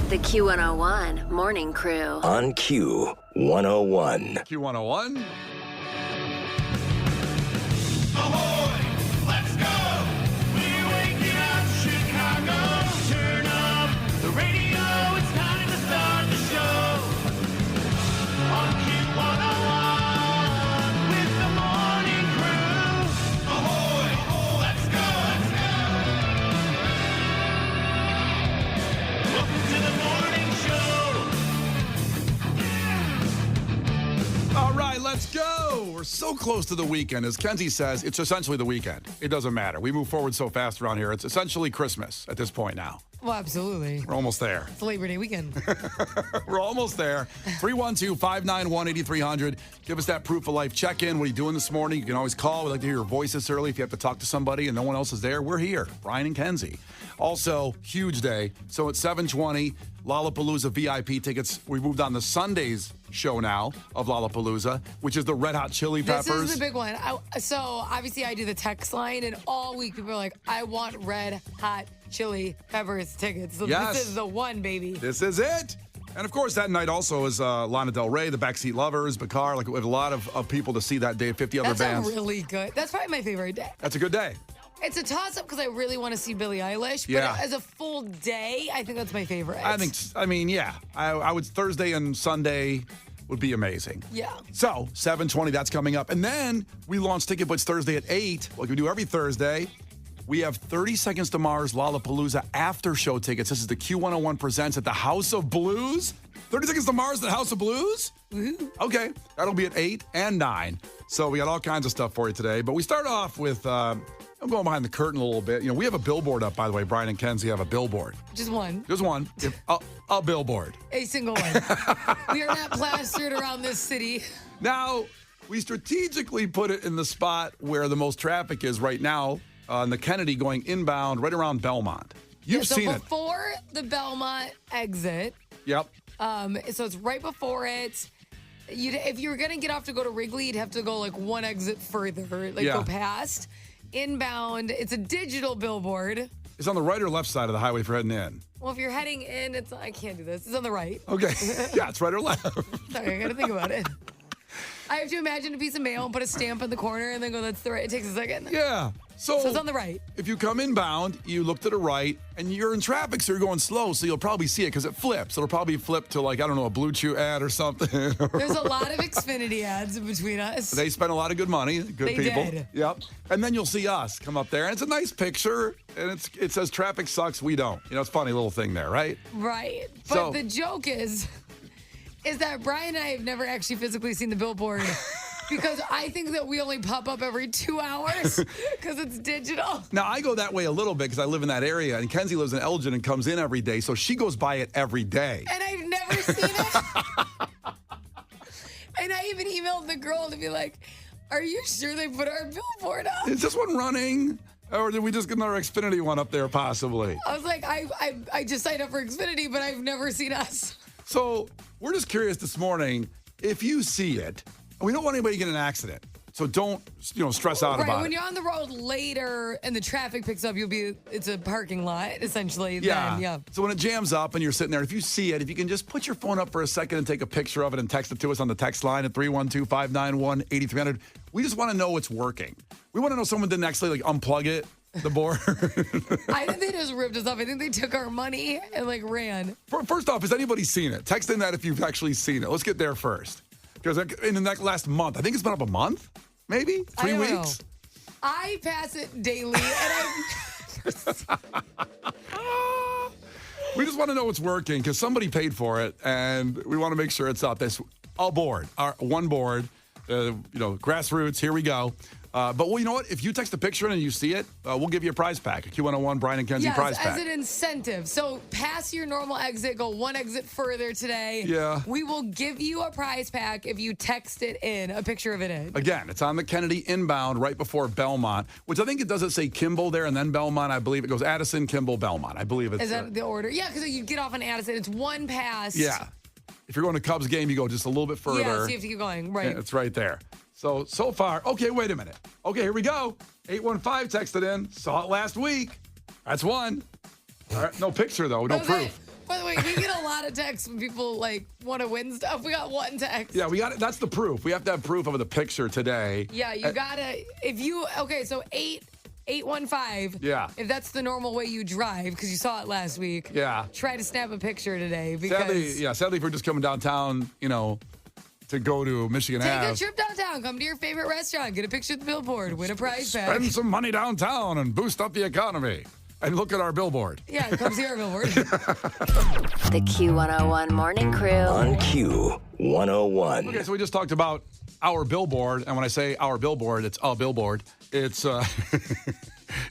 The Q101 Morning Crew. On Q101. Q101. Ahoy! Let's go! We're waking up Chicago. Turn up the radio. It's time to start the show. On Q101 with the Morning Crew. Ahoy! Let's go! Welcome to the morning show. All right, let's go. We're so close to the weekend. As Kenzie says, it's essentially the weekend. It doesn't matter. We move forward so fast around here. It's essentially Christmas at this point now. Well, absolutely. We're almost there. It's Labor Day weekend. We're almost there. 312-591-8300. Give us that proof of life check-in. What are you doing this morning? You can always call. We'd like to hear your voice this early. If you have to talk to somebody and no one else is there, we're here. Brian and Kenzie. Also, huge day. So at 7:20, Lollapalooza VIP tickets. We moved on to Sunday's show now of Lollapalooza, which is the Red Hot Chili Peppers. This is the big one. So obviously I do the text line, and all week people are like, I want Red Hot Chili Peppers tickets. So Yes. This is the one, baby. This is it. And of course, that night also is Lana Del Rey, the Backseat Lovers, Bakar. Like we have a lot of people to see that day. 50 other That's bands. a really good. That's probably my favorite day. That's a good day. It's a toss-up because I really want to see Billie Eilish, but Yeah. as a full day, I think that's my favorite. I would Thursday and Sunday would be amazing. Yeah. So 7:20, that's coming up. And then we launch Ticket Blitz Thursday at 8, like we do every Thursday. We have 30 Seconds to Mars Lollapalooza after show tickets. This is the Q101 Presents at the House of Blues. 30 Seconds to Mars at the House of Blues? Woo-hoo. Okay, that'll be at 8 and 9. So we got all kinds of stuff for you today. But we start off with, I'm going behind the curtain a little bit. You know, we have a billboard up, by the way. Brian and Kenzie have a billboard. Just one. Just one. A billboard. A single one. We are not plastered around this city. Now, we strategically put it in the spot where the most traffic is right now, on the Kennedy going inbound right around Belmont. You've seen it. Before the Belmont exit, Yep. so it's right before it. If you were going to get off to go to Wrigley, you'd have to go like one exit further, go past. Inbound, it's a digital billboard. It's on the right or left side of the highway if you're heading in. Well, if you're heading in, I can't do this. It's on the right. Okay. Yeah, it's right or left. Sorry, I got to think about it. I have to imagine a piece of mail and put a stamp in the corner and then go, that's the right. It takes a second. Yeah. So it's on the right. If you come inbound, you look to the right, and you're in traffic, so you're going slow, so you'll probably see it because it flips. It'll probably flip to, like, I don't know, a Blue Chew ad or something. There's a lot of Xfinity ads in between us. They spend a lot of good money. Good They people. did. Yep. And then you'll see us come up there, and it's a nice picture, and it says traffic sucks, we don't. You know, it's a funny little thing there, right? Right. But So- the joke is that Brian and I have never actually physically seen the billboard because I think that we only pop up every 2 hours because it's digital. Now, I go that way a little bit because I live in that area, and Kenzie lives in Elgin and comes in every day, so she goes by it every day. And I've never seen it. And I even emailed the girl to be like, are you sure they put our billboard up? Is this one running? Or did we just get another Xfinity one up there, possibly? I was like, I just signed up for Xfinity, but I've never seen us. So we're just curious this morning, if you see it, we don't want anybody to get in an accident. So don't, stress out Right, about when it. you're on the road later and the traffic picks up, it's a parking lot, essentially. Yeah. Then, yeah. So when it jams up and you're sitting there, if you see it, if you can just put your phone up for a second and take a picture of it and text it to us on the text line at 312-591-8300. We just want to know it's working. We want to know someone didn't actually unplug it, the board. I think they just ripped us off. I think they took our money and ran. First off, has anybody seen it? Text in that if you've actually seen it. Let's get there first. Because in the last month, I think it's been up a month, maybe 3 I don't weeks. know. I pass it daily, and We just want to know it's working because somebody paid for it, and we want to make sure it's up. This a board, our one board, grassroots. Here we go. But you know what? If you text a picture in and you see it, we'll give you a prize pack, a Q101 Brian and Kenzie prize pack. as an incentive. So pass your normal exit, go one exit further today. Yeah. We will give you a prize pack if you text it in, a picture of it in. Again, it's on the Kennedy inbound right before Belmont, which I think it doesn't say Kimball there and then Belmont. I believe it goes Addison, Kimball, Belmont. I believe it's. Is that the order? Yeah, because you get off on Addison. It's one pass. Yeah. If you're going to Cubs game, you go just a little bit further. Yeah, so you have to keep going. Right. It's right there. So far, okay, wait a minute. Okay, here we go. 815 texted in. Saw it last week. That's one. All right, no picture, though. No proof. By the way, we get a lot of texts when people want to win stuff. We got one text. Yeah, we got it. That's the proof. We have to have proof of the picture today. Yeah, you gotta. So 815. Yeah. If that's the normal way you drive, because you saw it last week. Yeah. Try to snap a picture today because. Sadly, if we're just coming downtown, to go to Michigan Take Ave. a trip downtown. Come to your favorite restaurant. Get a picture of the billboard. Win a prize pack. Spend some money downtown and boost up the economy. And look at our billboard. Yeah, come see our billboard. The Q101 Morning Crew. On Q101. Okay, so we just talked about our billboard. And when I say our billboard, it's a billboard. It's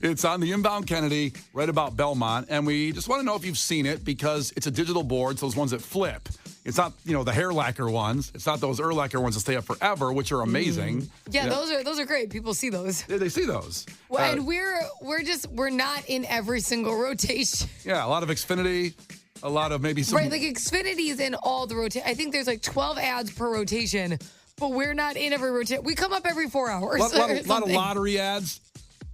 it's on the inbound Kennedy, right about Belmont. And we just want to know if you've seen it because it's a digital board, so those ones that flip. It's not, the hair lacquer ones. It's not those lacquer ones that stay up forever, which are amazing. Yeah, those are great. People see those. Yeah, they see those. Well, and we're not in every single rotation. Yeah, a lot of Xfinity, a lot of maybe some. Right, like Xfinity is in all the rotation. I think there's 12 ads per rotation, but we're not in every rotation. We come up every 4 hours. A lot of lottery ads.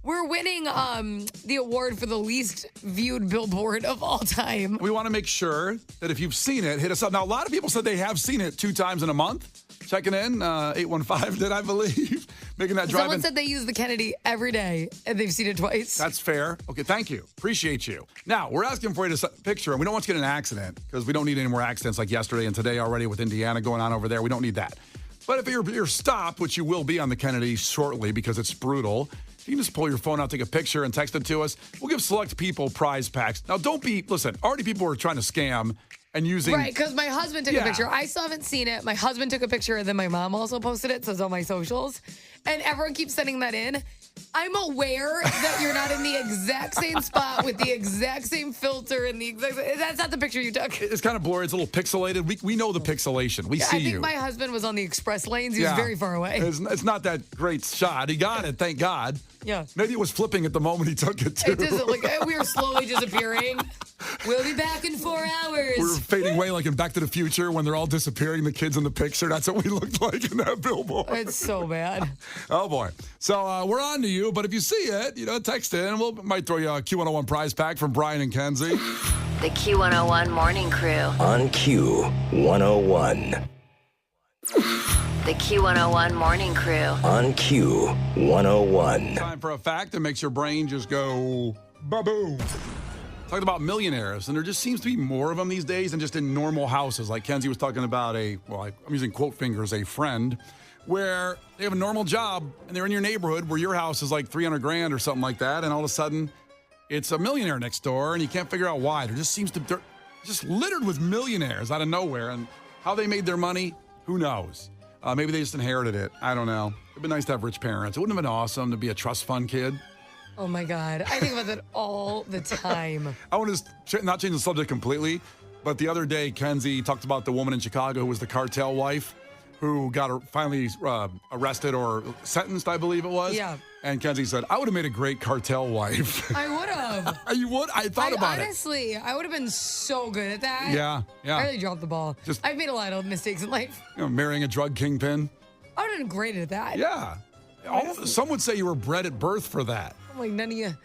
We're winning the award for the least viewed billboard of all time. We want to make sure that if you've seen it, hit us up. Now, a lot of people said they have seen it 2 times in a month. Checking in, 815 did, I believe. Making that drive. Someone said they use the Kennedy every day, and they've seen it twice. That's fair. Okay, thank you. Appreciate you. Now, we're asking for you to picture, and we don't want you to get in an accident because we don't need any more accidents like yesterday and today already with Indiana going on over there. We don't need that. But if you're stopped, which you will be on the Kennedy shortly because it's brutal, you can just pull your phone out, take a picture, and text it to us. We'll give select people prize packs. Now, listen, already people are trying to scam and using. Right, because my husband took a picture. I still haven't seen it. My husband took a picture, and then my mom also posted it, so it's on my socials. And everyone keeps sending that in. I'm aware that you're not in the exact same spot with the exact same filter and that's not the picture you took. It's kind of blurry. It's a little pixelated. We know the pixelation. We see you. I think my husband was on the express lanes. He was very far away. It's not that great shot. He got it, thank God. Yeah. Maybe it was flipping at the moment he took it, too. It doesn't we were slowly disappearing. We'll be back in 4 hours. We're fading away like in Back to the Future when they're all disappearing, the kids in the picture. That's what we looked like in that billboard. It's so bad. Oh, boy. So we're on to you, but if you see it, text in. We might throw you a Q101 prize pack from Brian and Kenzie. The Q101 Morning Crew. On Q101. The Q101 Morning Crew. On Q101. Time for a fact that makes your brain just go ba-boom. Talking about millionaires, and there just seems to be more of them these days than just in normal houses. Like Kenzie was talking about I'm using quote fingers, a friend, where they have a normal job and they're in your neighborhood where your house is like $300,000 or something like that, and all of a sudden it's a millionaire next door, and you can't figure out why. They're just littered with millionaires out of nowhere, and how they made their money, who knows? Maybe they just inherited it. I don't know. It'd been nice to have rich parents. It wouldn't have been awesome to be a trust fund kid. Oh, my God. I think about that all the time. I want to not change the subject completely, but the other day, Kenzie talked about the woman in Chicago who was the cartel wife who got finally arrested or sentenced, I believe it was. Yeah. And Kenzie said, I would have made a great cartel wife. I would have. You would? I thought about honestly, I would have been so good at that. Yeah. I really dropped the ball. I've made a lot of mistakes in life. Marrying a drug kingpin. I would have been great at that. Yeah. Some would say you were bred at birth for that. I'm like, none of your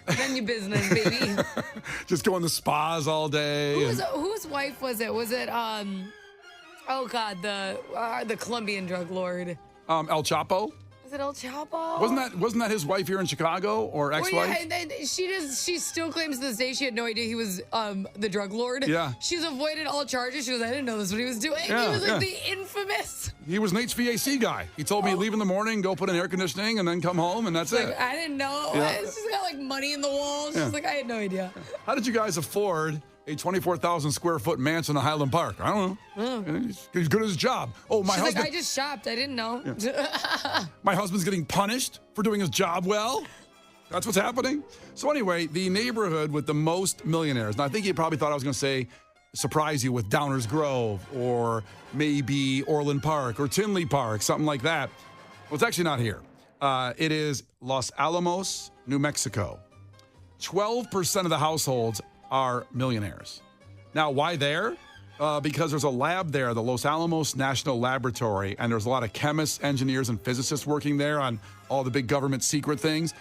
business, baby. Just going to spas all day. Whose wife was it? Was it, oh God, the Colombian drug lord? El Chapo? Is it El Chapo? Wasn't that his wife here in Chicago or ex-wife? Well, yeah, and she still claims to this day she had no idea he was the drug lord. Yeah. She's avoided all charges. She goes, I didn't know this is what he was doing. Yeah, he was like the infamous. He was an HVAC guy. He told me leave in the morning, go put in air conditioning, and then come home, and that's it. I didn't know. Yeah. She's got like money in the walls. She's like, I had no idea. How did you guys afford a 24,000 square foot mansion in Highland Park? I don't know. He's good at his job. Oh, my husband. I just shopped. I didn't know. Yeah. My husband's getting punished for doing his job well. That's what's happening. So anyway, the neighborhood with the most millionaires. Now, I think you probably thought I was going to say surprise you with Downers Grove or maybe Orland Park or Tinley Park, something like that. Well, it's actually not here. It is Los Alamos, New Mexico. 12% of the households are millionaires. Now, why there? Because there's a lab there, the Los Alamos National Laboratory, and there's a lot of chemists, engineers, and physicists working there on all the big government secret things.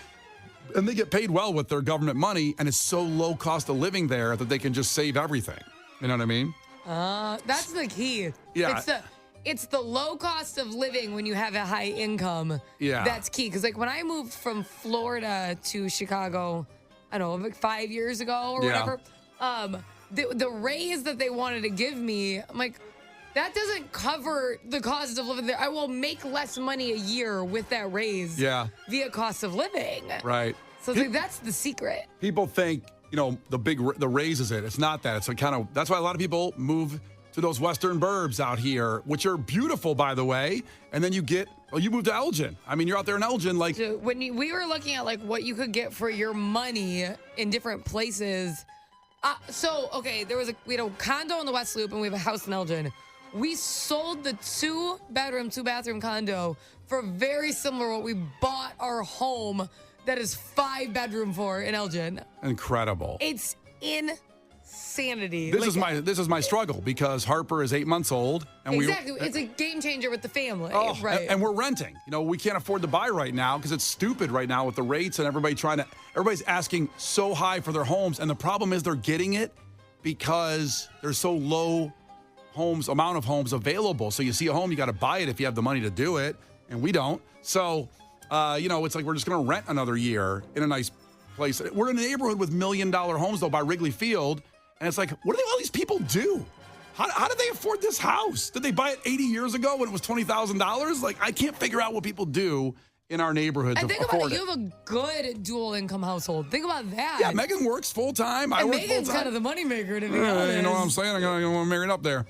And they get paid well with their government money, and it's so low cost of living there that they can just save everything. You know what I mean? That's the key. Yeah. It's the low cost of living when you have a high income. Yeah. That's key. Because like when I moved from Florida to Chicago, I don't know, like 5 years ago or whatever, the raise that they wanted to give me, I'm like, that doesn't cover the cost of living there. I will make less money a year with that raise via cost of living. Right. So it's like, that's the secret. People think, the raise is it. It's not that. It's that's why a lot of people move to those western burbs out here, which are beautiful, by the way. And then you move to Elgin. I mean, you're out there in Elgin. Like, so when we were looking at like what you could get for your money in different places. We had a condo in the West Loop and we have a house in Elgin. We sold the 2-bedroom, 2-bathroom condo for very similar what we bought our home that is 5-bedroom for in Elgin. Incredible. It's insanity. This is my struggle because Harper is 8 months old. And it's a game changer with the family. Right. And we're renting. We can't afford to buy right now because it's stupid right now with the rates and everybody's asking so high for their homes. And the problem is they're getting it because there's so low amount of homes available. So you see a home, you got to buy it if you have the money to do it. And we don't. So, it's like we're just going to rent another year in a nice place. We're in a neighborhood with $1 million homes, though, by Wrigley Field. And it's like, what do all these people do? How did they afford this house? Did they buy it 80 years ago when it was $20,000? Like, I can't figure out what people do in our neighborhood to afford it. And think about it. You have a good dual income household. Think about that. Yeah, Megan works full time. I work full time. Megan's kind of the moneymaker, to be honest. You know what I'm saying? I'm going to marry up there.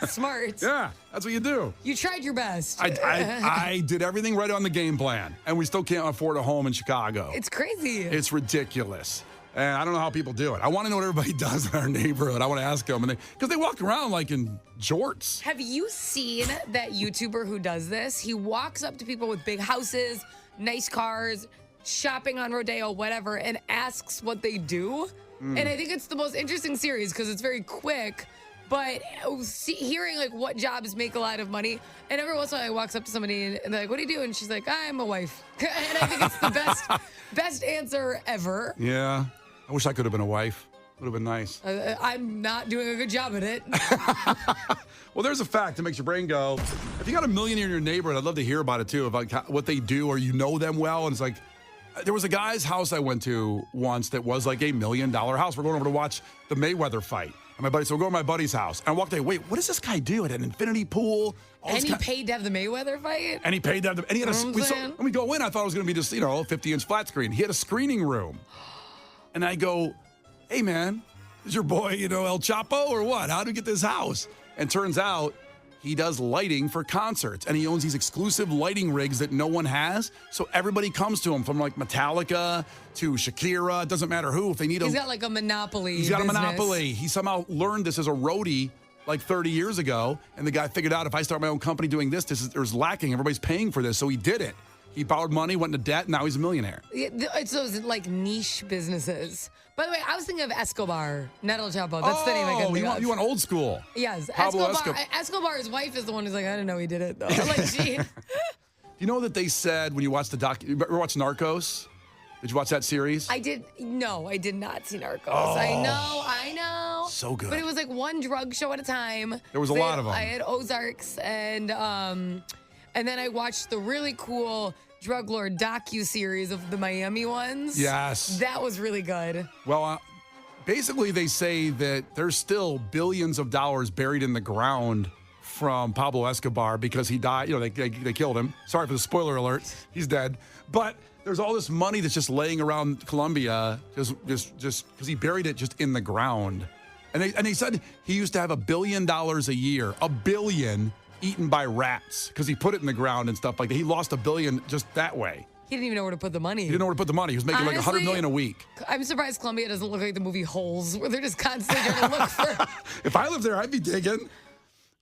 Smart. Yeah, that's what you do. You tried your best. I did everything right on the game plan, and we still can't afford a home in Chicago. It's crazy. It's ridiculous. And I don't know how people do it. I want to know what everybody does in our neighborhood. I want to ask them. Because they walk around like in jorts. Have you seen that YouTuber who does this? He walks up to people with big houses, nice cars, shopping on Rodeo, whatever, and asks what they do. And I think it's the most interesting series because it's very quick. But hearing like what jobs make a lot of money, and every once in a while he walks up to somebody and they're like, "What do you do?" And she's like, "I'm a wife." And I think it's the best answer ever. Yeah. I wish I could have been a wife. Would have been nice. I'm not doing a good job at it. Well, there's a fact that makes your brain go. If you got a millionaire in your neighborhood, I'd love to hear about it too, about what they do or you know them well. And it's like, there was a guy's house I went to once that was like $1 million house. We're going over to watch the Mayweather fight. And we're going to my buddy's house. And I walked in, wait, what does this guy do at an infinity pool? And he paid to have the Mayweather fight? And he paid to have and he had when we go in, I thought it was going to be just, a 50-inch flat screen. He had a screening room. And I go, hey, man, is your boy, El Chapo or what? How do we get this house? And turns out he does lighting for concerts. And he owns these exclusive lighting rigs that no one has. So everybody comes to him from like Metallica to Shakira. It doesn't matter who. If they need He's got like a monopoly. He's got a monopoly. He somehow learned this as a roadie like 30 years ago. And the guy figured out if I start my own company doing there's lacking. Everybody's paying for this. So he did it. He borrowed money, went into debt, and now he's a millionaire. It's those like niche businesses. By the way, I was thinking of Escobar, not El Chapo. That's the name I can think of. You went old school. Yes, Pablo Escobar's wife is the one who's like, I didn't know he did it though. Do you know that they said when you watch you ever watch Narcos? Did you watch that series? I did. No, I did not see Narcos. Oh, I know. So good. But it was like one drug show at a time. There was a lot of them. I had Ozarks and then I watched the really cool drug lord docu-series of the Miami ones. Yes. That was really good. Well, basically they say that there's still billions of dollars buried in the ground from Pablo Escobar because he died. They killed him. Sorry for the spoiler alert. He's dead. But there's all this money that's just laying around Colombia just because he buried it just in the ground. And they said he used to have $1 billion a year. $1 billion eaten by rats because he put it in the ground and stuff like that. He lost $1 billion just that way. He didn't even know where to put the money. He didn't know where to put the money. He was making like $100 million a week. I'm surprised Colombia doesn't look like the movie Holes, where they're just constantly trying to look for. If I lived there, I'd be digging.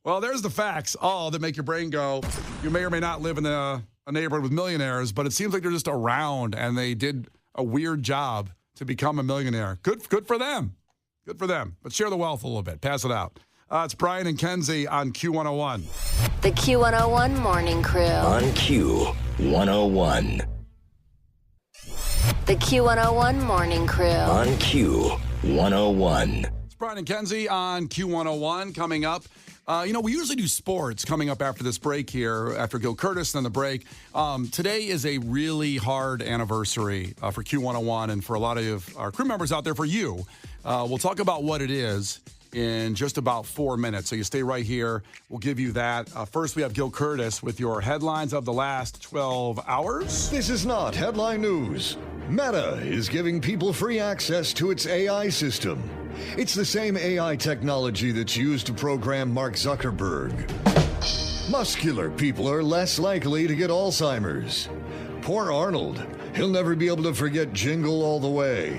Well, there's the facts, all that make your brain go. You may or may not live in a neighborhood with millionaires, but it seems like they're just around, and they did a weird job to become a millionaire. Good for them. Good for them. But share the wealth a little bit. Pass it out. It's Brian and Kenzie on Q101. The Q101 Morning Crew. On Q101. The Q101 Morning Crew. On Q101. It's Brian and Kenzie on Q101 coming up. We usually do sports coming up after this break here, after Gil Curtis and then the break. Today is a really hard anniversary for Q101 and for a lot of our crew members out there, for you. We'll talk about what it is in just about 4 minutes. So you stay right here. We'll give you that. First, we have Gil Curtis with your headlines of the last 12 hours. This is not headline news. Meta is giving people free access to its AI system. It's the same AI technology that's used to program Mark Zuckerberg. Muscular people are less likely to get Alzheimer's. Poor Arnold. He'll never be able to forget Jingle All the Way.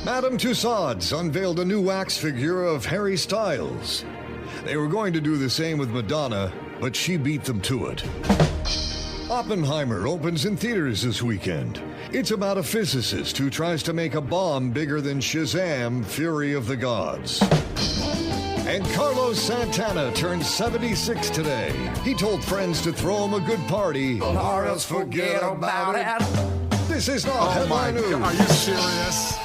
Madame Tussauds unveiled a new wax figure of Harry Styles. They were going to do the same with Madonna, but she beat them to it. Oppenheimer opens in theaters this weekend. It's about a physicist who tries to make a bomb bigger than Shazam, Fury of the Gods. And Carlos Santana turned 76 today. He told friends to throw him a good party, or else forget about it. This is not headline news. Are you serious?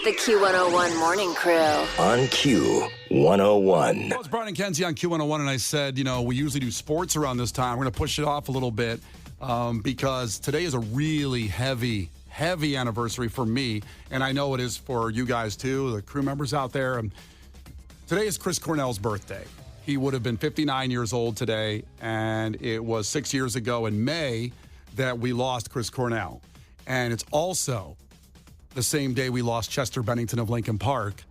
The Q101 Morning Crew. On Q101. Well, it's Brian and Kenzie on Q101, and I said, we usually do sports around this time. We're going to push it off a little bit because today is a really heavy anniversary for me, and I know it is for you guys too, the crew members out there. Today is Chris Cornell's birthday. He would have been 59 years old today, and it was 6 years ago in May that we lost Chris Cornell. And it's also the same day we lost Chester Bennington of Lincoln Park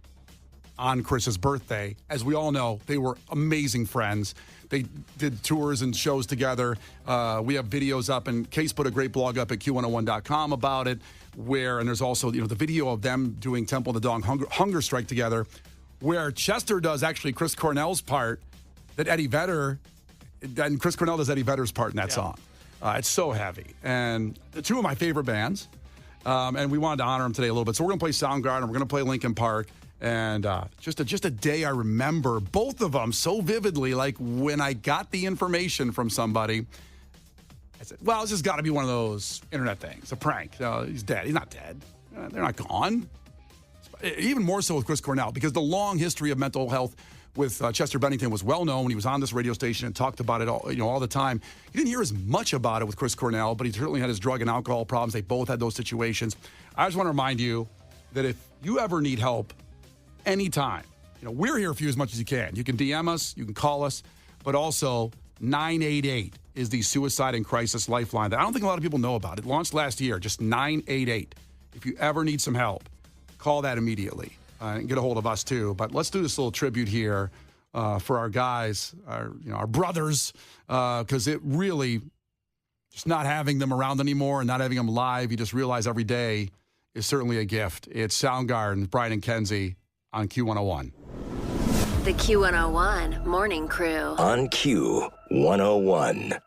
on Chris's birthday. As we all know, they were amazing friends. They did tours and shows together. We have videos up, and Case put a great blog up at Q101.com about it, and there's also, the video of them doing Temple of the Dog Hunger Strike together, where Chester does actually Chris Cornell's part and Chris Cornell does Eddie Vedder's part in that song. It's so heavy. And the two of my favorite bands. And we wanted to honor him today a little bit. So we're going to play Soundgarden, and we're going to play Linkin Park. And just a day I remember, both of them so vividly, like when I got the information from somebody, I said, well, this has got to be one of those internet things, a prank. He's dead. He's not dead. They're not gone. Even more so with Chris Cornell, because the long history of mental health with Chester Bennington was well known. He was on this radio station and talked about it all the time. You didn't hear as much about it with Chris Cornell, but he certainly had his drug and alcohol problems. They both had those situations. I just want to remind you that if you ever need help anytime, we're here for you as much as you can. You can DM us, you can call us, but also 988 is the suicide and crisis lifeline that I don't think a lot of people know about. It launched last year, just 988. If you ever need some help, call that immediately and get a hold of us too. But let's do this little tribute here for our guys, our brothers, because it really, just not having them around anymore and not having them live, you just realize every day is certainly a gift. It's Soundgarden, Brian and Kenzie on Q101. The Q101 Morning Crew. On Q101.